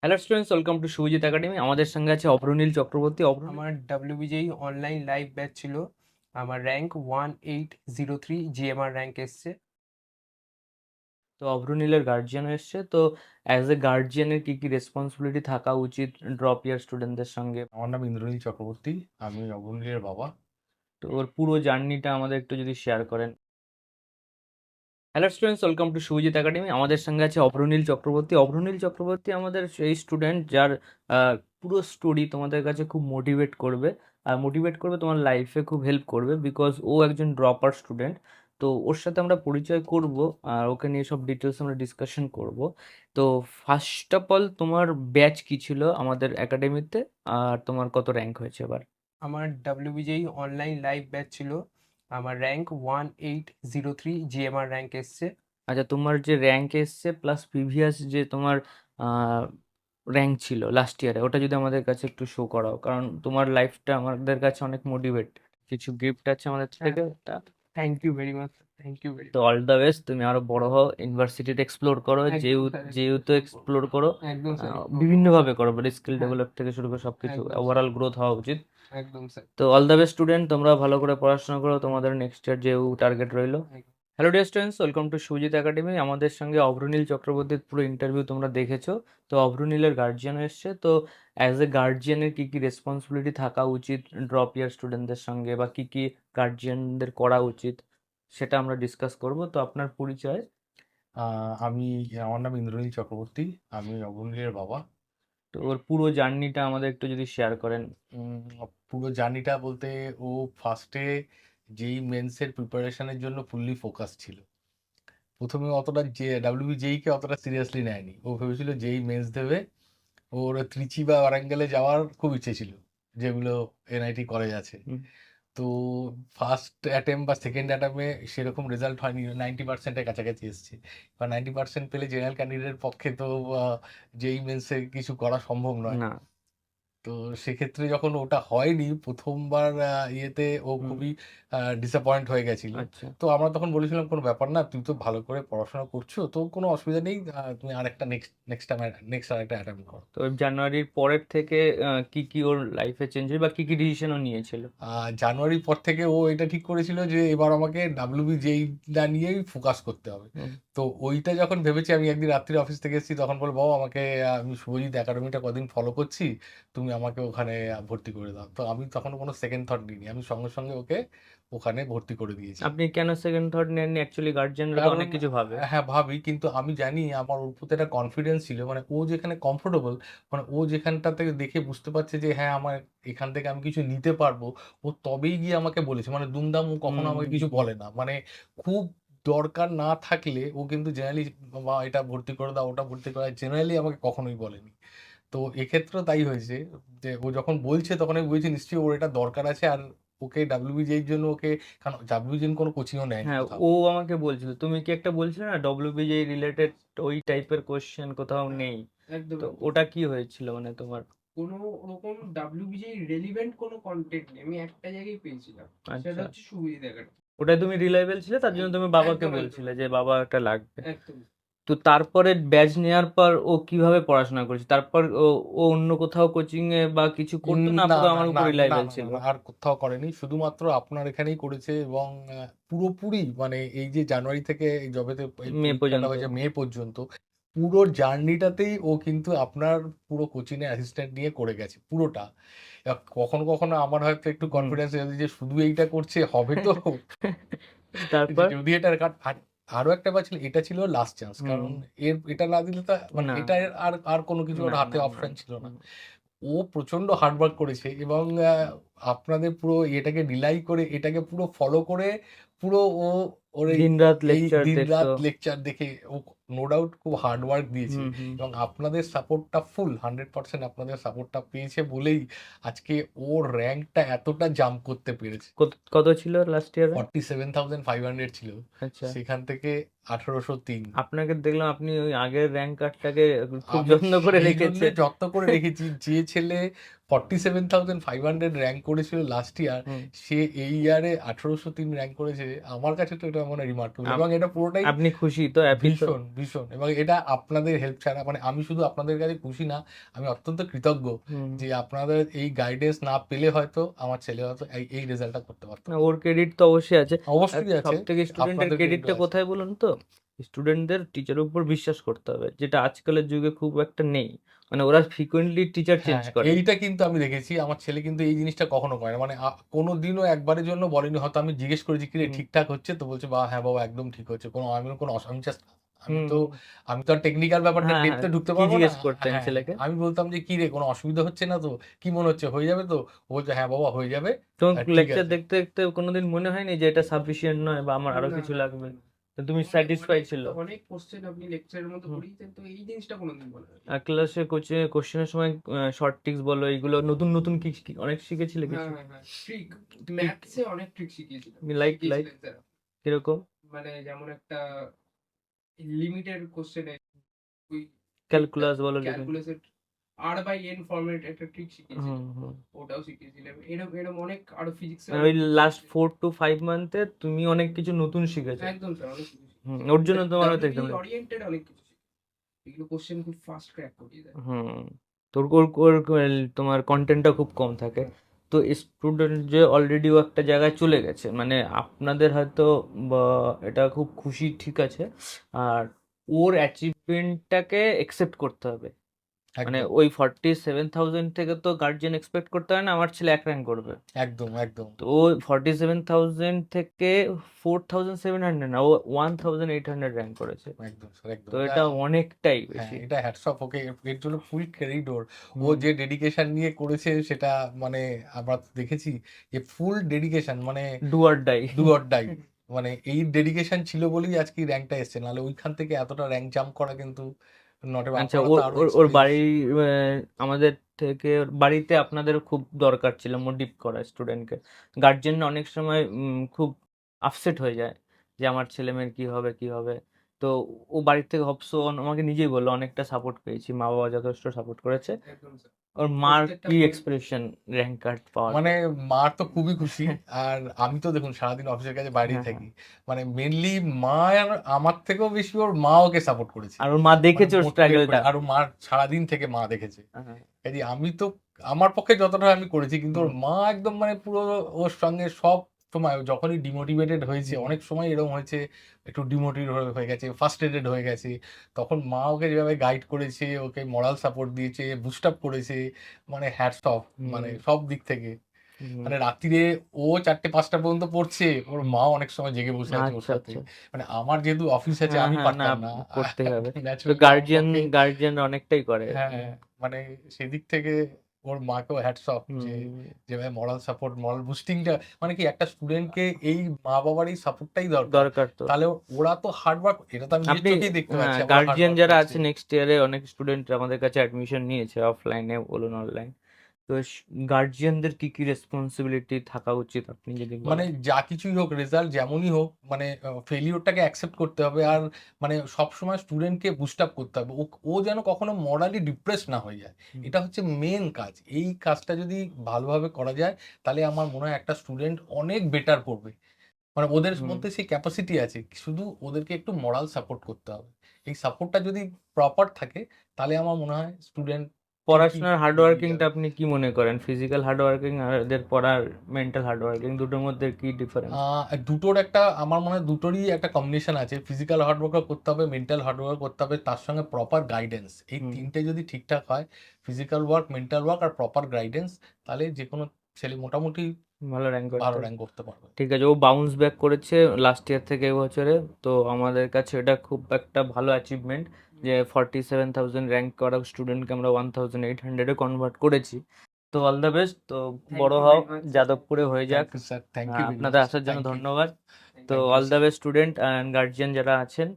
Hello students, welcome to Subhajit academy. আমাদের সঙ্গে আছে অভ্রনীল চক্রবর্তী। আমার ডাব্লিউবিজেই অনলাইন লাইভ ব্যাচ ছিল। আমার র্যাঙ্ক 1803 জিএমআর র্যাঙ্ক এসছে। তো অভ্রনীলের গার্জিয়ান এসছে। তো অ্যাজ এ গার্জিয়ানের কি কি রেসপন্সিবিলিটি থাকা উচিত ড্রপ ইয়ার স্টুডেন্টদের সঙ্গে? আমার নাম ইন্দ্রনীল চক্রবর্তী। আমি অবনীলের বাবা। তো ওর পুরো জার্নিটা আমাদের একটু যদি শেয়ার করেন। Hello students, welcome to Subhajit academy. আমাদের সঙ্গে আছে অভ্রনীল চক্রবর্তী। অভ্রনীল চক্রবর্তী আমাদের সেই স্টুডেন্ট যার পুরো স্টোরি তোমাদের কাছে খুব মোটিভেট করবে, আর মোটিভেট করবে, তোমার লাইফে খুব হেল্প করবে, বিকজ ও একজন ড্রপার স্টুডেন্ট। তো ওর সাথে আমরা পরিচয় করব, আর ওকে নিয়ে সব ডিটেলস আমরা ডিসকাশন করব। তো ফার্স্ট অফ অল, তোমার ব্যাচ কি ছিল আমাদের একাডেমিতে, আর তোমার কত র্যাঙ্ক হয়েছে এবার? আমার ডাব্লিউবিজেই অনলাইন লাইভ ব্যাচ ছিল। আমার র্যাঙ্ক 1803 জিএমআর র্যাঙ্ক এসছে। আচ্ছা, তোমার যে র্যাঙ্ক এসছে প্লাস প্রিভিয়াস যে তোমার র্যাঙ্ক ছিল লাস্ট ইয়ারে, ওটা যদি আমাদের কাছে একটু শো করাও, কারণ তোমার লাইফটা আমাদের কাছে অনেক মোটিভেট। কিছু গিফট আছে আমাদের হ্যাঁ, থেকে ওটা। Thank you very much, thank you very তো মাচ। অল দ্য বেস্ট, তুমি আরো বড় হও, ইউনিভার্সিটিতে এক্সপ্লোর করো, একদম স্যার, একদম যেহেতু এক্সপ্লোর করো, একদম স্যার। বিভিন্নভাবে করো, বাট স্কিল হ্যাঁ, ডেভেলপ থেকে শুরু করে সবকিছু একদম স্যার, ওভারঅল গ্রোথ হওয়া উচিত। একদম স্যার। তো অল দ্য বেস্ট স্টুডেন্ট, তোমরা ভালো করে পড়াশোনা করো, তোমাদের নেক্সট ইয়ার যে টার্গেট রইলো। Hello dear students, welcome two Sujit academy. আমাদের সঙ্গে অভ্রনীল চক্রবর্তীর পুরো ইন্টারভিউ তোমরা দেখেছো। তো অভ্রনীলের গার্জিয়ান এসছে। তো অ্যাজ এ গার্জিয়ানের কি কি রেসপন্সিবিলিটি থাকা উচিত ড্রপ ইয়ার স্টুডেন্টদের সঙ্গে, বা কি কি গার্জিয়ানদের করা উচিত, সেটা আমরা ডিসকাস করব। তো আপনার পরিচয়? আমি আমার নাম ইন্দ্রনীল চক্রবর্তী। আমি অবনীলের বাবা। তো ওর পুরো জার্নিটা আমাদের একটু যদি শেয়ার করেন। উম, পুরো জার্নিটা বলতে, ও ফার্স্টে যেই মেন্সের প্রিপারেশনের জন্য ফুললি ফোকাস ছিল। প্রথমে অতটা যে ডাব্লিউবিজেই কে অতটা সিরিয়াসলি নেয়নি। ও ভেবেছিল যেই মেন্স দেবে, ওর ত্রিচি বা ওয়ারাঙ্গলে যাওয়ার খুব ইচ্ছে ছিল, যেগুলো এনআইটি কলেজ আছে। হুম, তো ফার্স্ট অ্যাটেম্প বা সেকেন্ড অ্যাটেম্পে সেরকম রেজাল্ট হয়নি, 90%-এর কাছাকাছি এসছে। বা 90% পেলে জেনারেল ক্যান্ডিডেটের পক্ষে তো যেই মেন্সে কিছু করা সম্ভব নয়। না। তো সেক্ষেত্রে যখন ওটা হয়নি প্রথমবার, ইয়েতে ও হুম। খুবই ডিসঅ্যাপয়েন্ট হয়ে গেছিল। আচ্ছা। তো আমরা তখন বলেছিলাম কোনো ব্যাপার না, তুই তো ভালো করে পড়াশোনা করছো, তো কোনো অসুবিধা নেই, তুমি আরেকটা নেক্সট টাইম নেক্সট আরেকটা অ্যাটেম্প করো। তো জানুয়ারির পরের থেকে কি কি ওর লাইফে চেঞ্জ বা কি কি ডিসিশনও নিয়েছিল? জানুয়ারির পর থেকে ও এটা ঠিক করেছিল যে এবার আমাকে ডাব্লিউবিজেইটা নিয়েই ফোকাস করতে হবে। হুম। তো ওইটা যখন ভেবেছি, আমি একদিন রাত্রিরে অফিস থেকে এসেছি, তখন বলে, বাবা আমাকে, আমি শুভজিৎ একাডেমিটা কদিন ফলো করছি, তুমি আমাকে ওখানে ভর্তি করে দাও। তো আমি তখন কোনো সেকেন্ড থট নিইনি, আমি সঙ্গে সঙ্গে ওকে ওখানে ভর্তি করে দিয়েছি। আপনি কেন সেকেন্ড থট নেননি? অ্যাকচুয়ালি গার্জিয়ানরা তো কারণ অনেক কিছু ভাবে। হ্যাঁ, ভাবি, কিন্তু আমি জানি আমার ওর প্রতি একটা কনফিডেন্স ছিল, মানে ও যেখানে কমফোর্টেবল, মানে ও যেখানটা থেকে দেখে বুঝতে পারছে যে হ্যাঁ, আমার এখান থেকে আমি কিছু নিতে পারবো, ও তবেই গিয়ে আমাকে বলেছে। মানে দুমদাম ও কখনো আমাকে হুম। কিছু বলে না। মানে খুব দরকার না থাকলে ও কিন্তু জেনারেলি, বা এটা ভর্তি করে দাও, ওটা ভর্তি করে দাও, জেনারেলি আমাকে কখনোই বলেনি। তো এক্ষেত্রেও তাই হয়েছে, যে ও যখন বলছে তখন আমি বুঝেছি নিশ্চয়ই ওর এটা দরকার আছে। আর ওকে ডাব্লিউবিজেই এর জন্য ওকে, কারণ ডাব্লিউবিজেই কোনো কোচিংও নেয়নি হ্যাঁ, কোথাও। ও আমাকে বলছিল, তুমি কি একটা বলছিলে না ডব্লিউবিজেই রিলেটেড ওই টাইপের কোশ্চেন কোথাও নেই? একদম তো একদম। ওটা কি হয়েছিল মানে তোমার? কোনো রকম ডাব্লিউবিজেই রেলিভেন্ট কোনো কন্টেন্ট নেই, আমি একটা জায়গায় পেয়েছিলাম, সেটা আচ্ছা, হচ্ছে শুভজিৎ একাডেমি। ওটাই তুমি রিলায়েবল ছিলে, তার জন্য তুমি বাবাকে একদম একদম বলছিলে যে বাবা একটা লাগবে। একদম। তো তারপরে ব্যাচ নেওয়ার পর ও কিভাবে পড়াশোনা করেছে? তারপর ও ও অন্য কোথাও কোচিং এ বা কিছু করতো, না না, পুরো না, আমার না, উপর না, রিলায়েবল না, না, ছিল? না, আর কোথাও করেনি। শুধুমাত্র আপনার এখানেই করেছে, এবং পুরোপুরি মানে এই যে জানুয়ারি থেকে এই যবেতে এই মে পরীক্ষাটা পর্যন্ত? হয়েছে মে পর্যন্ত, পুরো জার্নিটাতেই ও কিন্তু আপনার পুরো কোচিং এ অ্যাসিস্ট্যান্ট নিয়ে করে গেছে পুরোটা। কখনো কখনো আমার হয়তো একটু হুম। কনফিডেন্স এসেছে যে শুধু এইটা করছে হবে তো, যে তারপর? যদি এটা আরো একটা বার ছিল, এটা ছিল লাস্ট চান্স। হুম। কারণ এটা না দিলে তো, মানে না, এটা আর আর কোনো কিছু ওর না, হাতে না, না, অপশন না। ছিল না। হুম। ও প্রচন্ড হার্ড ওয়ার্ক করেছে, এবং আপনাদের পুরো এটাকে রিলাই করে, এটাকে পুরো ফলো করে, পুরো ও ওর দিনরাত এই লেকচার দেখতো। দিন-রাত লেকচার দেখে ও নো ডাউট খুব হার্ড ওয়ার্ক দিয়েছে। হুম, হুম। এবং আপনাদের সাপোর্টটা ফুল 100% আপনাদের সাপোর্টটা পেয়েছে বলেই আজকে ওর র‍্যাংকটা এতটা জাম্প করতে পেরেছে। কত কত ছিল লাস্ট ইয়ারে? 47,500 ছিল। আচ্ছা। সেখান থেকে 1803। আপনাকে দেখলাম আপনি ওই আগের র্যাঙ্ক কার্ডটাকে খুব আমি যত্ন করে সেই জন্য রেখেছেন। যত্ন করে রেখেছি। যে ছেলে 47,500 র্যাঙ্ক করেছিল লাস্ট ইয়ার, হুম। সে এই ইয়ারে 1803 র্যাঙ্ক করেছে। আমার কাছে তো এটা মনে রিমার্কেবল, আপ- এবং এটা পুরোটাই আপনি খুশি তো? হ্যাপি তো? ভীষণ ভীষণ, এবং এটা আপনাদের হেল্প ছাড়া, মানে আমি শুধু আপনাদের কাছে খুশি না, আমি অত্যন্ত কৃতজ্ঞ হুম। যে আপনাদের এই গাইডেন্স না পেলে হয়তো আমার ছেলে হয়তো এই রেজাল্টটা করতে পারতো না, না। ওর ক্রেডিট তো অবশ্যই আছে। আর অবশ্যই আছে, সব থেকে স্টুডেন্টের আপনাদের ক্রেডিটটা ক্রেডিটও আছে। কোথায় বলুন তো? স্টুডেন্টদের টিচারের উপর বিশ্বাস করতে হবে, যেটা আজকালের যুগে খুব একটা নেই। মানে ওরা ফ্রিকোয়েন্টলি টিচার চেঞ্জ হ্যাঁ, করে। এইটা কিন্তু আমি দেখেছি। আমার ছেলে কিন্তু এই জিনিসটা কখনো করে না। মানে কোনোদিনও একবারের জন্য বলেনি। হয়তো আমি জিজ্ঞেস করেছি, "কিরে হুম ঠিকঠাক হচ্ছে তো?" বলছে, হ্যাঁ বাবা একদম ঠিক হচ্ছে।" আমি কোনো আমি জাস্ট, আমি হুম তো হুম। আমি তো আর টেকনিক্যাল ব্যাপারটা হ্যাঁ হ্যাঁ, ডেপথে ঢুকতে কি পারবো না। জিজ্ঞেস করতেন হ্যাঁ, ছেলেকে? আমি বলতাম যে, "কিরে কোনো অসুবিধা হচ্ছে না তো? কি মনে হচ্ছে, হয়ে যাবে তো?" ও বলছে, "হ্যাঁ বাবা হয়ে যাবে। তোমার ঠিক লেকচার আছে।" দেখতে দেখতে কোনোদিন মনে হয়নি যে এটা সাফিসিয়েন্ট নয় বা আমার আরো না কিছু না লাগবে? না। তো তুমি অনেক স্যাটিসফাই অনেক ছিল? অনেক কোশ্চেন আপনি লেকচারের মধ্যে হুম। পড়িয়েছেন, তো এই জিনিসটা কোনোদিন বলা হয়নি। আর ক্লাসে কোশ্চেনের সময় শর্ট ট্রিক্স বলো, এইগুলো নতুন নতুন কি অনেক শিখেছিলে হ্যাঁ কিছু? হ্যাঁ হ্যাঁ, ট্রিক কি ম্যাথসে অনেক ট্রিক শিখিয়েছিলাম, লাইক শিখিয়েছিলেন স্যার। কিরকম? মানে যেমন একটা লিমিটের কোশ্চেনে ওই ট্রিকটা, ক্যালকুলাস বলো, লিখে। ক্যালকুলাসের R/n ফরম্যাট একটা ট্রিক শিখিয়েছিলেন, হুম হুম। ওটাও শিখিয়েছিলেন। এরকম এরকম অনেক, আরো ফিজিক্সে মানে অনেক ওই কিছু লাস্ট শিখিয়েছিলেন। 4 to 5 মান্থে তুমি অনেক কিছু নতুন শিখেছো। একদম স্যার, অনেক কিছু হুম, শিখিয়েছিলেন। ওর জন্য তোমার হয়তো ডাব্লিউবি এক্সাম। ওরিয়েন্টেড অনেক কিছু শিখিয়েছিলেন। এগুলো কোশ্চেন খুব ফাস্ট ক্র্যাক করিয়ে দেয়। হুম। তোর তোমার কন্টেন্টটা খুব কম থাকে। তো স্টুডেন্ট যে অলরেডি ও একটা জায়গায় চলে গেছে, মানে আপনাদের হয়তো বা এটা খুব খুশি, ঠিক আছে। আর ওর অ্যাচিভমেন্টটাকে একসেপ্ট করতে হবে। মানে একদম, ওই 47,000 থেকে তো গার্জিয়ান এক্সপেক্ট করতে হয় না আমার ছেলে এক র্যাঙ্ক করবে। একদম, একদম, তো 47,000 থেকে 4,700 না, ও 1,800 র্যাঙ্ক করেছে। একদম স্যার, একদম। তো এটা, এটা অনেকটাই হ্যাঁ, বেশি। এটা হ্যাটস অফ ওকে। এর জন্য ফুল ক্রেডিট ওর। ও হুম। যে ডেডিকেশন নিয়ে করেছে সেটা, মানে আমরা তো দেখেছি যে ফুল ডেডিকেশন, মানে do or die. Do or die. মানে এই ডেডিকেশন ছিল বলেই আজকে এই র্যাঙ্কটা এসছে। নাহলে ওইখান থেকে এতটা র্যাঙ্ক জাম্প করা কিন্তু নট। আচ্ছা, আপনারা তো ওর আরো ওর ওর এক্সপিরিয়েন্স। বাড়ি আমাদের থেকে ওর বাড়িতে আপনাদের খুব দরকার ছিল মোটিভ করা স্টুডেন্টকে। গার্জেন অনেক সময় খুব আপসেট হয়ে যায় যে আমার ছেলে মেয়ের কি হবে কি হবে। তো ও বাড়ির থেকে হবসো আমাকে নিজেই বললো অনেকটা সাপোর্ট পেয়েছি, মা বাবা যথেষ্ট সাপোর্ট করেছে। একদম স্যার, ওর মার প্রত্যেকটা কি পয়েন্ট। এক্সপ্রেশন র্যাঙ্ক কার্ড পাওয়ার মানে পর? মার তো খুবই খুশি। আর আমি তো দেখুন সারাদিন অফিসের কাছে বাইরেই হ্যাঁ হ্যাঁ। থাকি। মানে মেইনলি মা, আর আমার থেকেও বেশি ওর মা ওকে সাপোর্ট করেছে। আর ওর মা মানে দেখেছে ওর মোটিভেট করে। স্ট্রাগলটা। আর ওর মার সারাদিন থেকে মা দেখেছে। হ্যাঁ। কাজে আমি তো আমার পক্ষে যতটা আমি করেছি, কিন্তু ওর হুম মা একদম মানে পুরো ওর সঙ্গে সব সময়। ও যখনই ডিমোটিভেটেড হয়েছে, হুম। অনেক সময় এরকম হয়েছে, একটু ডিমোটিভেট হয়ে গেছে, ফার্স্ট্রেটেড হয়ে গেছে, তখন মা ওকে যেভাবে গাইড করেছে, ওকে মোরাল সাপোর্ট দিয়েছে, বুস্ট আপ করেছে, মানে হ্যাটস অফ, মানে হুম সব দিক থেকে। হুম। মানে রাত্তিরে ও 4টে 5টা পর্যন্ত পড়ছে, ওর মা অনেক সময় জেগে বসে আছে ওর আচ্ছা সাথে। আচ্ছা। মানে আমার যেহেতু অফিস আছে হ্যাঁ আমি হ্যাঁ, না পারতাম না। করতেই হবে। তো ন্যাচারালি আমার পক্ষে, গার্জিয়ান অনেকটাই করে। হ্যাঁ, মানে সেদিক থেকে ওর মাকেও হ্যাটস অফ যে হুম। যেভাবে মোরাল সাপোর্ট, মোরাল বুস্টিংটা, মানে কি একটা স্টুডেন্টকে এই মা-বাবার এই সাপোর্টটাই দরকার। দরকার তো। তাহলে ওরা তো হার্ড ওয়ার্ক, এটা তো আমি নিজের আপনি চোখেই দেখতে হ্যাঁ, পাচ্ছি, ওরা হার্ড গার্জিয়ান ওয়ার্ক যারা করছে। আছে নেক্সট ইয়ারে অনেক স্টুডেন্ট আমাদের কাছে অ্যাডমিশন নিয়েছে, অফলাইনে বলুন অনলাইন। তো গার্জিয়ানদের কি কি রেসপন্সিবিলিটি থাকা উচিত আপনি যদি মানে বলেন? যা কিছুই হোক, রেজাল্ট যেমনই হোক, মানে ফেলিওরটাকে অ্যাকসেপ্ট করতে হবে। আর মানে সবসময় স্টুডেন্টকে বুস্ট আপ করতে হবে। ও যেন কখনো মরালি ডিপ্রেস না হয়ে যায়। হুম এটা হচ্ছে মেন কাজ। এই কাজটা যদি ভালোভাবে করা যায়, তাহলে আমার মনে হয় একটা স্টুডেন্ট অনেক বেটার করবে। মানে ওদের হুম। মধ্যে সেই ক্যাপাসিটি আছে। শুধু ওদেরকে একটু মোরাল সাপোর্ট করতে হবে। এই সাপোর্টটা যদি প্রপার থাকে, তাহলে আমার মনে হয় স্টুডেন্ট ঠিকই পড়াশোনার হার্ড এগিয়ে ওয়ার্কিংটা যাবে। আপনি কি মনে করেন? ফিজিক্যাল হার্ড ওয়ার্কিং আর এদের পড়ার মেন্টাল হার্ড ওয়ার্কিং, দুটোর মধ্যে কি ডিফারেন্স? দুটোর একটা, আমার মনে হয় দুটোরই একটা কম্বিনেশন আছে। ফিজিক্যাল হার্ড ওয়ার্কও করতে হবে, মেন্টাল হার্ড ওয়ার্ক করতে হবে, তার সঙ্গে প্রপার গাইডেন্স। এই হুম। ৩টে যদি ঠিকঠাক হয়, ফিজিক্যাল ওয়ার্ক, মেন্টাল ওয়ার্ক আর প্রপার গাইডেন্স, তাহলে যেকোনো ছেলে মোটামুটি ভালো র্যাঙ্ক ভালো করতে। র‍্যাংক করতে পারবে। ঠিক আছে, ও বাউন্স ব্যাক করেছে লাস্ট ইয়ার থেকে এবছরে। তো আমাদের কাছে এটা খুব একটা ভালো অ্যাচিভমেন্ট যে 47,000 র্যাঙ্ক করা স্টুডেন্টকে আমরা 1,800-এ কনভার্ট করেছি। তো অল দ্য বেস্ট। তো থ্যাংক বড় ইউ হও, ভেরি মাচ। যাদবপুরে হয়ে যাক। Thank you sir, thank you very আপনাদের মাচ। আসার জন্য থ্যাংক ইউ, ধন্যবাদ। তো thank you all the sir. Best student and guardian যারা আছেন।